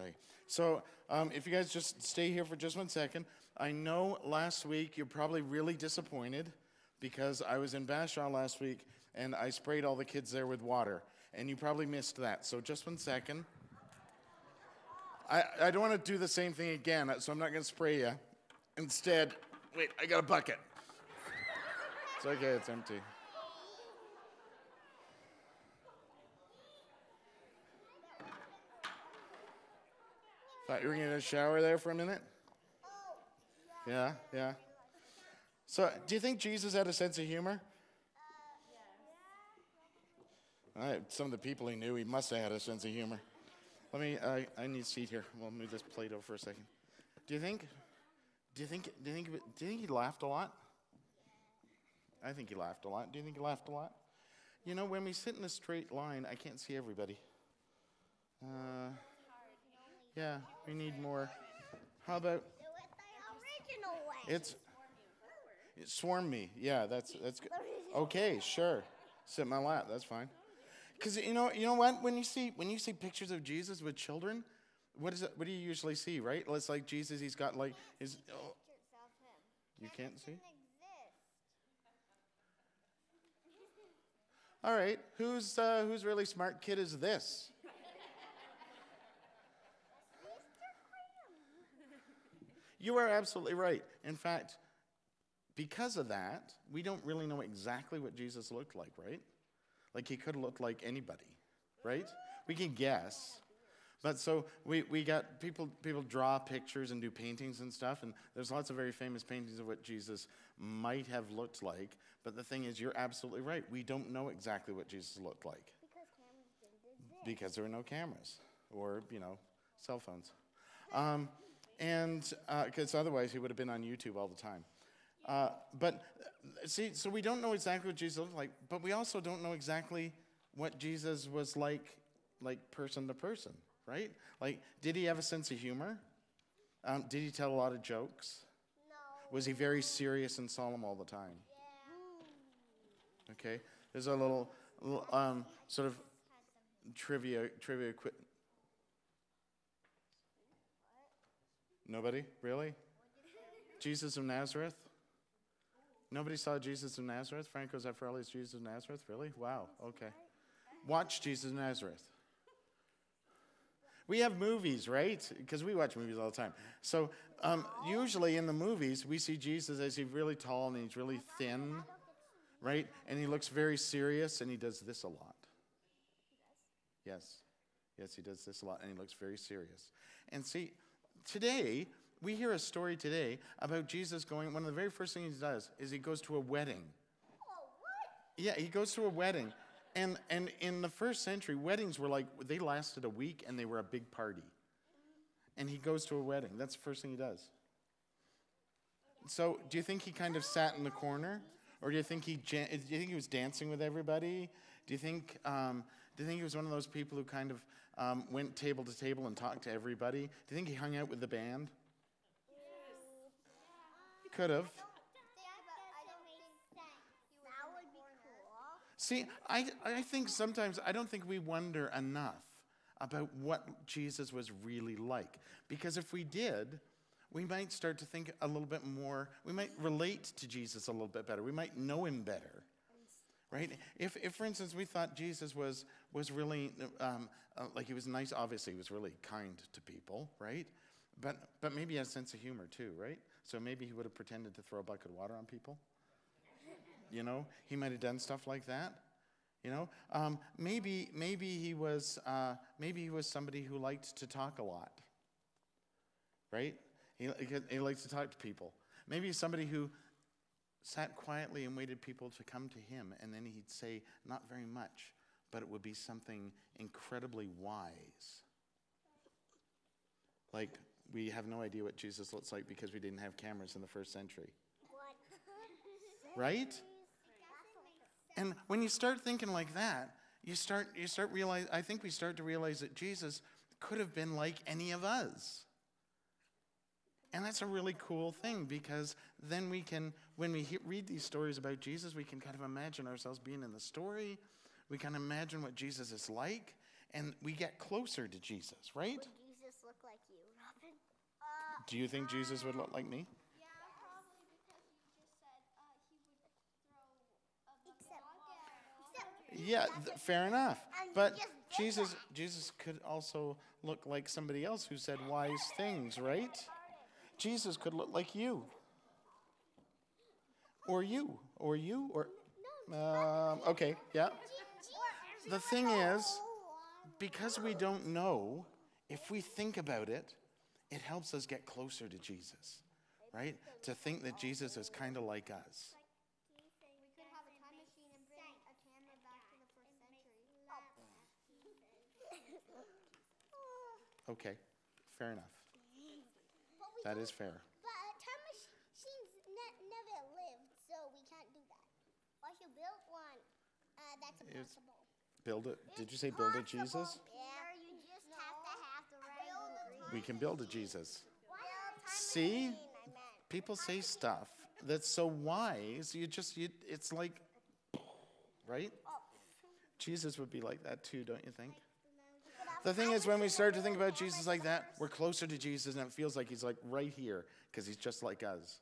Okay. So if you guys just stay here for just 1 second. I know last week you're probably really disappointed because I was in Bashaw last week and I sprayed all the kids there with water. And you probably missed that. So just 1 second. I don't want to do the same thing again, so I'm not going to spray you. Instead, wait, I got a bucket. It's okay, it's empty. Thought you were going to shower there for a minute? Yeah. So, do you think Jesus had a sense of humor? Some of the people he knew, he must have had a sense of humor. I need a seat here. We'll move this Play-Doh for a second. Do you think he laughed a lot? I think he laughed a lot. Do you think he laughed a lot? You know, when we sit in a straight line, I can't see everybody. Yeah, we need more. How about? It's swarm me. Yeah, that's good. Okay, sure. Sit in my lap. That's fine. Because you know what? When you see pictures of Jesus with children, what do you usually see? Right? It's like Jesus. He's got like his. Oh, you can't see. All right. Who's really smart kid is this? You are absolutely right. In fact, because of that, we don't really know exactly what Jesus looked like, right? Like he could have looked like anybody, right? We can guess. But so we got people draw pictures and do paintings and stuff, and there's lots of very famous paintings of what Jesus might have looked like. But the thing is, you're absolutely right. We don't know exactly what Jesus looked like. Because cameras didn't exist. Because there were no cameras or, cell phones. And because otherwise he would have been on YouTube all the time. But see, so we don't know exactly what Jesus looked like, but we also don't know exactly what Jesus was like person to person, right? Like, did he have a sense of humor? Did he tell a lot of jokes? No. Was he very serious and solemn all the time? Yeah. Okay, there's a little sort of trivia. Nobody? Really? Jesus of Nazareth? Nobody saw Jesus of Nazareth? Franco Zeffirelli's Jesus of Nazareth? Really? Wow, okay. Watch Jesus of Nazareth. We have movies, right? Because we watch movies all the time. So usually in the movies, we see Jesus as he's really tall and he's really thin, right? And he looks very serious and he does this a lot. Yes, he does this a lot and he looks very serious. And see, today, we hear a story today about Jesus going, one of the very first things he does is he goes to a wedding. Oh, what? Yeah, he goes to a wedding. And in the first century, weddings were they lasted a week and they were a big party. And he goes to a wedding. That's the first thing he does. So do you think he kind of sat in the corner? Or do you think he was dancing with everybody? Do you think he was one of those people who kind of went table to table and talked to everybody? Do you think he hung out with the band? Could have. That would be cool. See, I think sometimes, I don't think we wonder enough about what Jesus was really like. Because if we did, we might start to think a little bit more, we might relate to Jesus a little bit better. We might know him better. Right? If for instance, we thought Jesus was really, like he was nice, obviously he was really kind to people, right? But maybe he has a sense of humor too, right? So maybe he would have pretended to throw a bucket of water on people. He might have done stuff like that. Maybe he was somebody who liked to talk a lot, right? He likes to talk to people. Maybe he's somebody who sat quietly and waited people to come to him, and then he'd say not very much, but it would be something incredibly wise. Like, we have no idea what Jesus looks like because we didn't have cameras in the first century. What? Right? And when you start thinking like that, you start realize. I think we start to realize that Jesus could have been like any of us. And that's a really cool thing because then we can, when we read these stories about Jesus, we can kind of imagine ourselves being in the story. We can imagine what Jesus is like, and we get closer to Jesus, right? Would Jesus look like you, Robin. Do you think Jesus would look like me? Yeah, probably because you just said he would throw a Except Yeah, fair enough. But just did Jesus could also look like somebody else who said wise things, right? Jesus could look like you. Or you. Okay, yeah. The thing is, because we don't know, if we think about it, it helps us get closer to Jesus, right? To think that Jesus is kind of like us. We could have a time machine and bring a camera back to the first century. Okay, fair enough. That is fair. But time machines never lived, so we can't do that. Or you build one. That's impossible. Build it. Did you say build a Jesus? Yeah, you just have the right We can build a Jesus. Time See? machine, I meant. People say stuff that's so wise, it's like, right? Jesus would be like that too, don't you think? The thing is, when we start to think about Jesus like that, we're closer to Jesus, and it feels like he's like right here, because he's just like us.